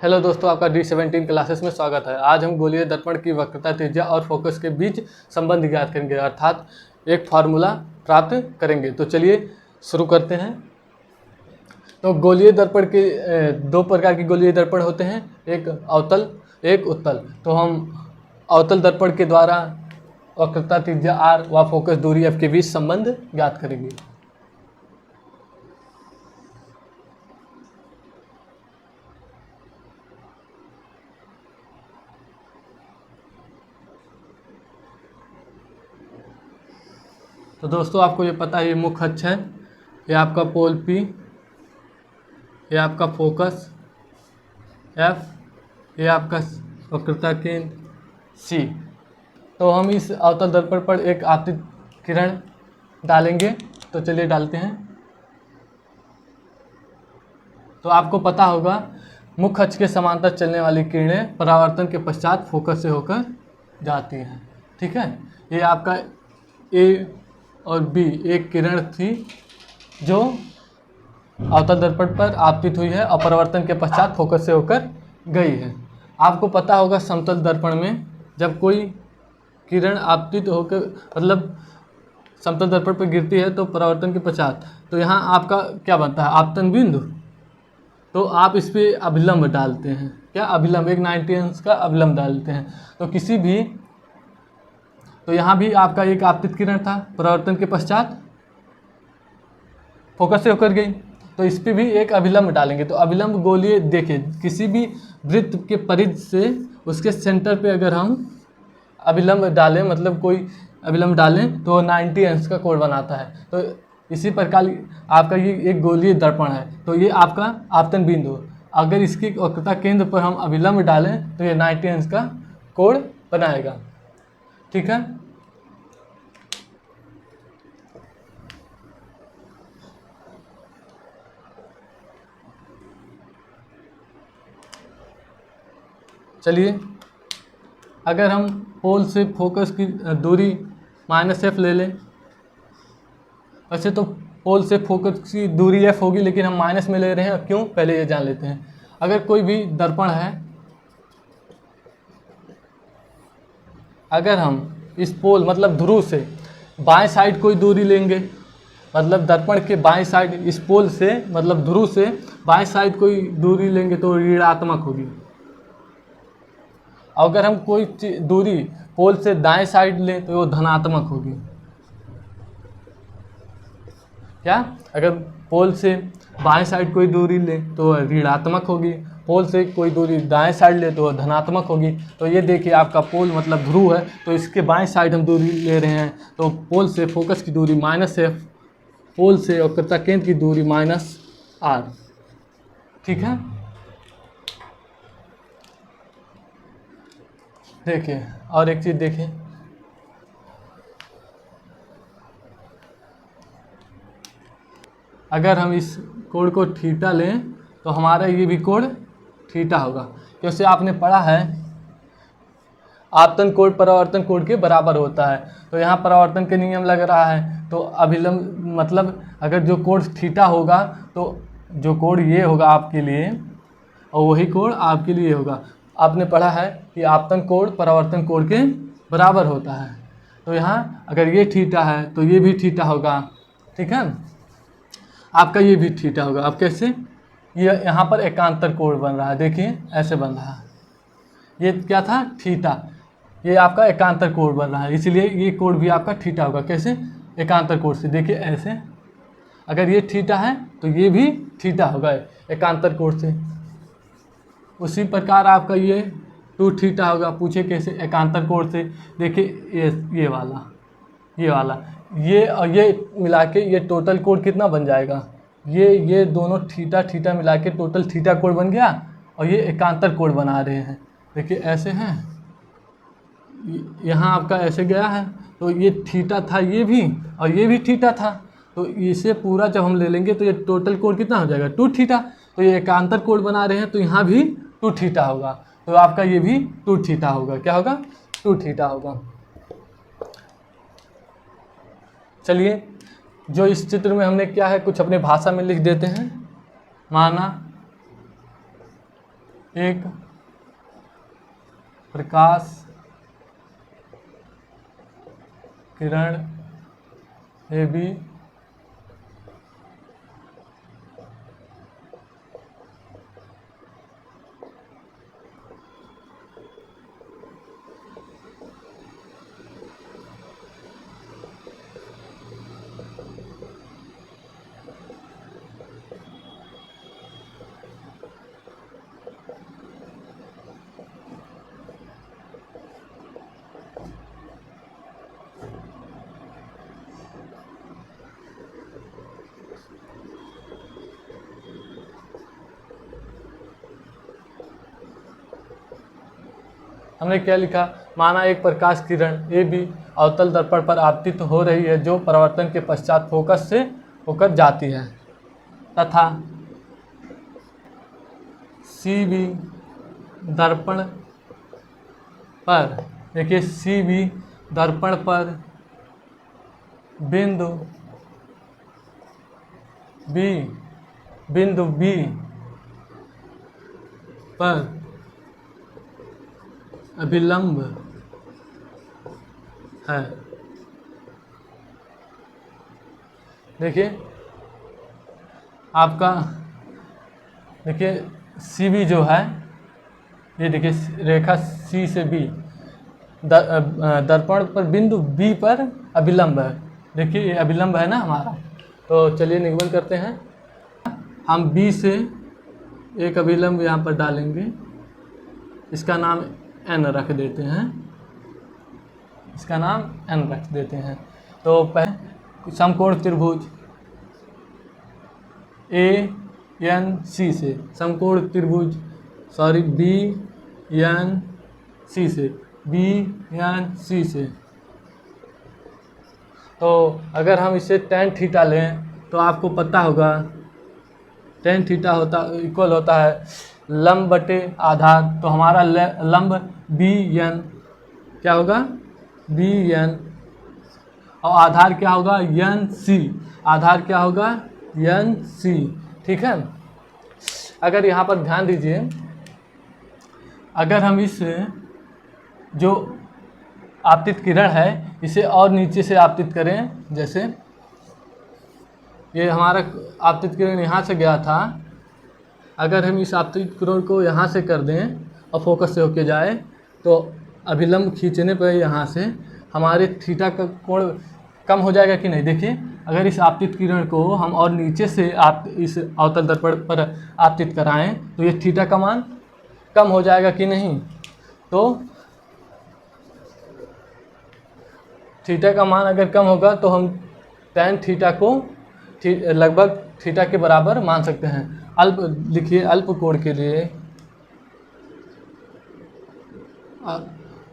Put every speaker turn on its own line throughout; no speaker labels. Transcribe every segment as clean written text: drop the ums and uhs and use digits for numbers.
Hello दोस्तों, आपका D17 classes में स्वागत है। आज हम गोलीय दर्पण की वक्रता, त्रिज्या और फोकस के बीच संबंध ज्ञात करेंगे, अर्थात एक फार्मूला प्राप्त करेंगे। तो चलिए शुरू करते हैं। तो गोलीय दर्पण के दो प्रकार के गोलीय दर्पण होते हैं, एक अवतल एक उत्तल। तो हम अवतल दर्पण के द्वारा वक्रता, त्रिज्या r व फोकस दूरी f के बीच संबंध ज्ञात करेंगे। तो दोस्तों, आपको ये पता है, ये मुख्य अक्ष है, ये आपका पोल P, ये आपका फोकस F, ये आपका वक्रता केंद्र C। तो हम इस अवतल दर्पण पर एक आपतित किरण डालेंगे। तो चलिए डालते हैं। तो आपको पता होगा, मुख्य अक्ष के समांतर चलने वाली किरणें परावर्तन के पश्चात फोकस से होकर जाती हैं। ठीक है, ये आपका A और B एक किरण थी जो अवतल दर्पण पर आपतित हुई है और परावर्तन के पश्चात फोकस से होकर गई है। आपको पता होगा, समतल दर्पण में जब कोई किरण आपतित होकर मतलब समतल दर्पण पर गिरती है तो परावर्तन के पश्चात, तो यहाँ आपका क्या बनता है, आपतन बिंदु। तो आप इस पर अभिलंब डालते हैं। क्या अभिलंब, एक 90 अंश का अभिलंब डालते हैं। तो किसी भी, तो यहाँ भी आपका एक आपतित किरण था, परावर्तन के पश्चात फोकस से होकर गई, तो इस पर भी एक अभिलंब डालेंगे। तो अभिलंब गोलीय, देखिए किसी भी वृत्त के परिधि से उसके सेंटर पे अगर हम अभिलंब डालें, मतलब कोई अभिलंब डालें, तो 90 अंश का कोण बनाता है। तो इसी प्रकार आपका ये एक गोलीय दर्पण है, तो ये आपका आपतन बिंदु। अगर इसकी वक्रता केंद्र पर हम अभिलंब डालें तो ये 90 अंश का कोण बनाएगा। ठीक है, चलिए अगर हम पोल से फोकस की दूरी -f ले लें। वैसे तो पोल से फोकस की दूरी f होगी, लेकिन हम माइनस में ले रहे हैं, क्यों, पहले ये जान लेते हैं। अगर कोई भी दर्पण है, अगर हम इस पोल मतलब ध्रुव से बाएं साइड कोई दूरी लेंगे, मतलब दर्पण के बाएं साइड, इस पोल से मतलब ध्रुव से बाएं साइड कोई दूरी लेंगे तो ऋणात्मक होगी। अगर हम कोई दूरी पोल से दाएं साइड लें तो वो धनात्मक होगी। क्या, अगर पोल से बाएं साइड कोई दूरी लें तो ऋणात्मक होगी, पोल से कोई दूरी दाएं साइड ले तो धनात्मक होगी। तो ये देखिए, आपका पोल मतलब ध्रुव है, तो इसके बाएं साइड हम दूरी ले रहे हैं, तो पोल से फोकस की दूरी -f, पोल से वक्रता केंद्र की दूरी -r। ठीक है, देखिए और एक चीज़ देखिए, अगर हम इस कोण को थीटा लें तो हमारा ये भी कोण थीटा होगा, क्योंकि आपने पढ़ा है आपतन कोण परावर्तन कोण के बराबर होता है। तो यहाँ परावर्तन के नियम लग रहा है, तो अभिलंब मतलब अगर जो कोण थीटा होगा तो जो कोण ये होगा आपके लिए, और वही कोण आपके लिए होगा। आपने पढ़ा है कि आपतन कोण परावर्तन कोण के बराबर होता है। तो यहाँ अगर ये थीटा है तो ये भी थीटा होगा। ठीक है, आपका ये भी थीटा होगा। अब कैसे, ये यहाँ पर एकांतर कोण बन रहा है, देखिए ऐसे बन रहा है, ये क्या था, थीटा, ये आपका एकांतर कोण बन रहा है, इसलिए ये कोण भी आपका थीटा होगा। कैसे, एकांतर कोण से, देखिए ऐसे, अगर ये थीटा है तो ये भी थीटा होगा एकांतर कोण से। उसी प्रकार आपका ये 2 थीटा होगा। पूछे कैसे, एकांतर कोण से, देखिए ये वाला ये और ये मिला के ये टोटल कोण कितना बन जाएगा, ये दोनों थीटा थीटा मिला के टोटल थीटा कोण बन गया, और ये एकांतर कोण बना रहे हैं। देखिए ऐसे हैं, यहाँ आपका ऐसे गया है, तो ये थीटा था ये भी, और ये भी थीटा था, तो इसे पूरा जब हम ले लेंगे तो ये टोटल कोण कितना हो जाएगा, 2 थीटा। तो ये एकांतर कोण बना रहे हैं, तो यहाँ भी 2 थीटा होगा, तो आपका ये भी 2 थीटा होगा। क्या होगा, 2 थीटा होगा। चलिए, जो इस चित्र में हमने क्या है, कुछ अपने भाषा में लिख देते हैं। माना एक प्रकाश किरण ए बी हमने क्या लिखा, माना एक प्रकाश किरण ए बी अवतल दर्पण पर आपतित हो रही है जो परावर्तन के पश्चात फोकस से होकर जाती है, तथा सी बी दर्पण पर, देखिए सी बी दर्पण पर बिंदु बी पर अभिलंब है। देखिए आपका, देखिए सी बी जो है, ये देखिए रेखा सी से बी दर्पण पर बिंदु बी पर अभिलंब है। देखिए ये अभिलंब है ना हमारा। तो चलिए निगमन करते हैं। हम बी से एक अभिलंब यहाँ पर डालेंगे, इसका नाम एन रख देते हैं, इसका नाम एन रख देते हैं। तो पहले समकोण त्रिभुज ए एन सी से, समकोण त्रिभुज बी एन सी से, तो अगर हम इसे tan थीटा लें तो आपको पता होगा tan थीटा इक्वल होता है लंब बटे आधार। तो हमारा लंब बी एन क्या होगा, बी एन, और आधार क्या होगा, एन सी, आधार क्या होगा, एन सी। ठीक है। अगर यहाँ पर ध्यान दीजिए, अगर हम इस जो आपतित किरण है इसे और नीचे से आपतित करें, जैसे ये हमारा आपतित किरण यहाँ से गया था, अगर हम इस आपतित किरण को यहाँ से कर दें और फोकस से होके जाए तो अभिलंब खींचने पर यहाँ से हमारे थीटा का कोण कम हो जाएगा कि नहीं। देखिए अगर इस आपतित किरण को हम और नीचे से आप इस अवतल दर्पण पर आपतित कराएं तो ये थीटा का मान कम हो जाएगा कि नहीं। तो थीटा का मान अगर कम होगा तो हम tan थीटा को लगभग थीटा के बराबर मान सकते हैं। अल्प लिखिए, अल्प कोण के लिए,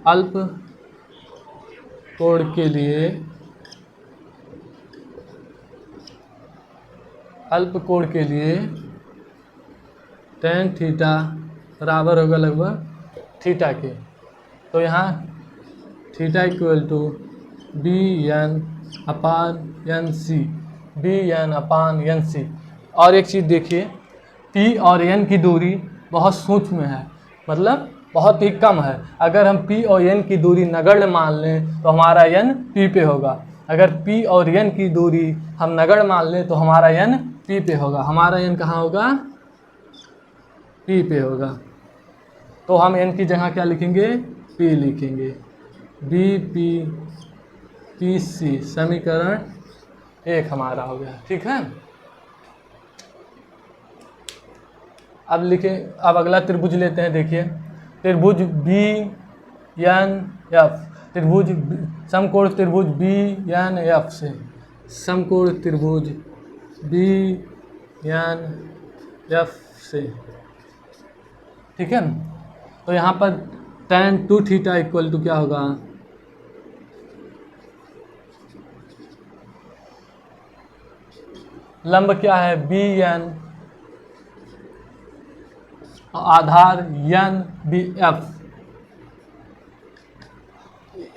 अल्प कोण के लिए, अल्प कोण के लिए tan थीटा बराबर होगा लगभग थीटा के। तो यहाँ theta equal to b n upon n c, b n upon n c. और एक चीज़ देखिए, पी और एन की दूरी बहुत सूक्ष्म है, मतलब बहुत ही कम है। अगर हम पी और एन की दूरी नगण्य मान लें तो हमारा एन पी पे होगा। अगर पी और एन की दूरी हम नगण्य मान लें तो हमारा एन पी पे होगा। हमारा एन कहाँ होगा, पी पे होगा। तो हम एन की जगह क्या लिखेंगे, पी लिखेंगे, बी पी पी सी, समीकरण 1 हमारा हो गया। ठीक है। अब लिखें, अब अगला त्रिभुज लेते हैं। देखिए त्रिभुज बी एन एफ, त्रिभुज समकोण त्रिभुज बी एन एफ से, समकोण त्रिभुज बी एन एफ से। ठीक है। तो यहाँ पर tan 2 थीटा इक्वल टू क्या होगा, लंब क्या है बी एन, आधार एन बी एफ।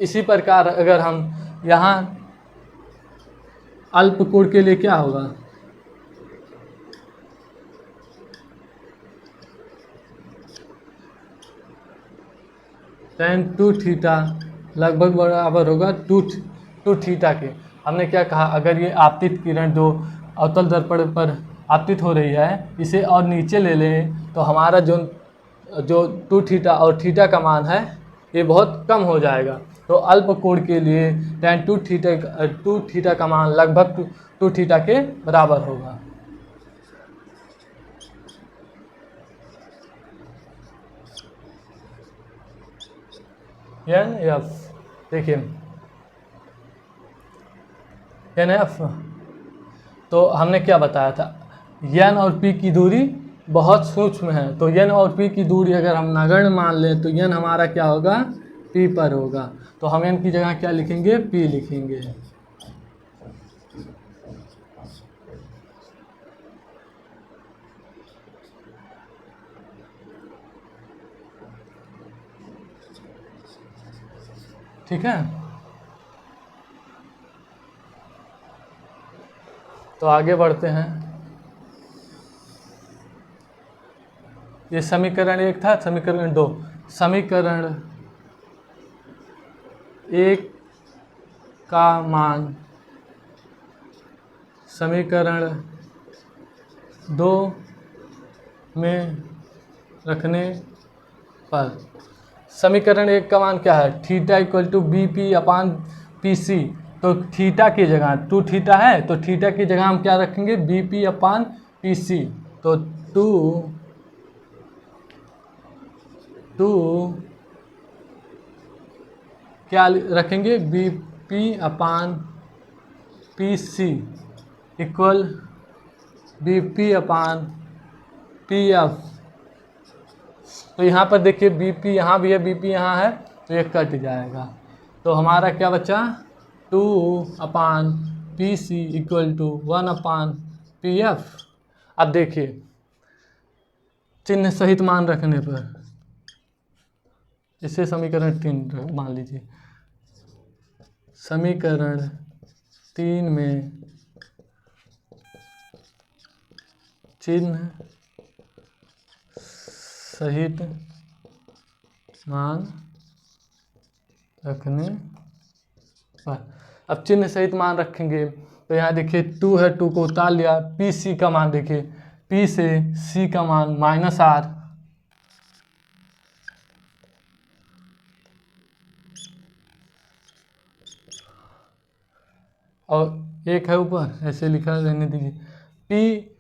इसी प्रकार अगर हम यहाँ अल्प कोण के लिए क्या होगा, tan 2 थीटा लगभग बराबर होगा टू थीटा के। हमने क्या कहा, अगर ये आपतित किरण जो अवतल दर्पण पर आपतित हो रही है इसे और नीचे ले लें तो हमारा जो 2 थीटा और थीटा का मान है ये बहुत कम हो जाएगा। तो अल्प कोण के लिए tan 2 थीटा का मान लगभग 2 थीटा के बराबर होगा। एन एफ, देखिए एन एफ, तो हमने क्या बताया था, एन और पी की दूरी बहुत सूक्ष्म है। तो एन और पी की दूरी अगर हम नगण्य मान लें तो एन हमारा क्या होगा, पी पर होगा। तो हम एन की जगह क्या लिखेंगे, पी लिखेंगे। ठीक है, तो आगे बढ़ते हैं। ये समीकरण 1 था, समीकरण 2। समीकरण 1 का मान समीकरण 2 में रखने पर, समीकरण 1 का मान क्या है, theta equal to b p upon P c. तो थीटा की जगह 2 थीटा है तो थीटा की जगह हम क्या रखेंगे, b p upon P c. तो 2 क्या रखेंगे, b p upon P C equal b p upon P f. तो यहाँ पर देखिए बी पी यहाँ भी है, बी पी यहाँ है, तो ये कट जाएगा। तो हमारा क्या बचा, 2 upon P C equal to 1 upon P F. अब देखिए चिन्ह सहित मान रखने पर इसे समीकरण 3 मान लीजिए। समीकरण 3 में चिन्ह सहित मान रखने पर, अब चिन्ह सहित मान रखेंगे तो यहाँ देखिए 2 है, 2 को उतार लिया। पी सी का मान देखिए, पी से सी का मान -r, और एक है ऊपर, ऐसे लिखा रहने दीजिए। पी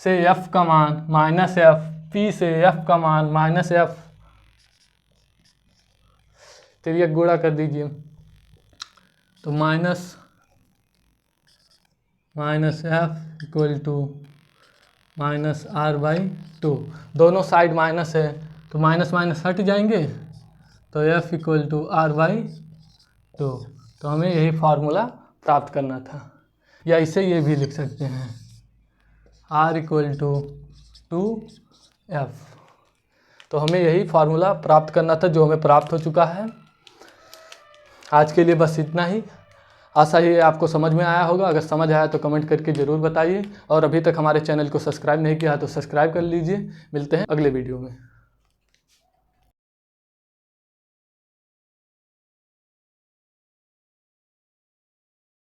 से f का मान -f, पी से f का मान -f, चलिए गुणा कर दीजिए। तो -f इक्वल टू -r/2। दोनों साइड माइनस है तो माइनस माइनस हट जाएंगे, तो f इक्वल टू r/2। तो हमें यही फार्मूला प्राप्त करना था, या इसे ये भी लिख सकते हैं, r इक्वल टू 2f। तो हमें यही फार्मूला प्राप्त करना था जो हमें प्राप्त हो चुका है। आज के लिए बस इतना ही। आशा ही आपको समझ में आया होगा। अगर समझ आया तो कमेंट करके ज़रूर बताइए, और अभी तक हमारे चैनल को सब्सक्राइब नहीं किया है तो सब्सक्राइब कर लीजिए। मिलते हैं अगले वीडियो में।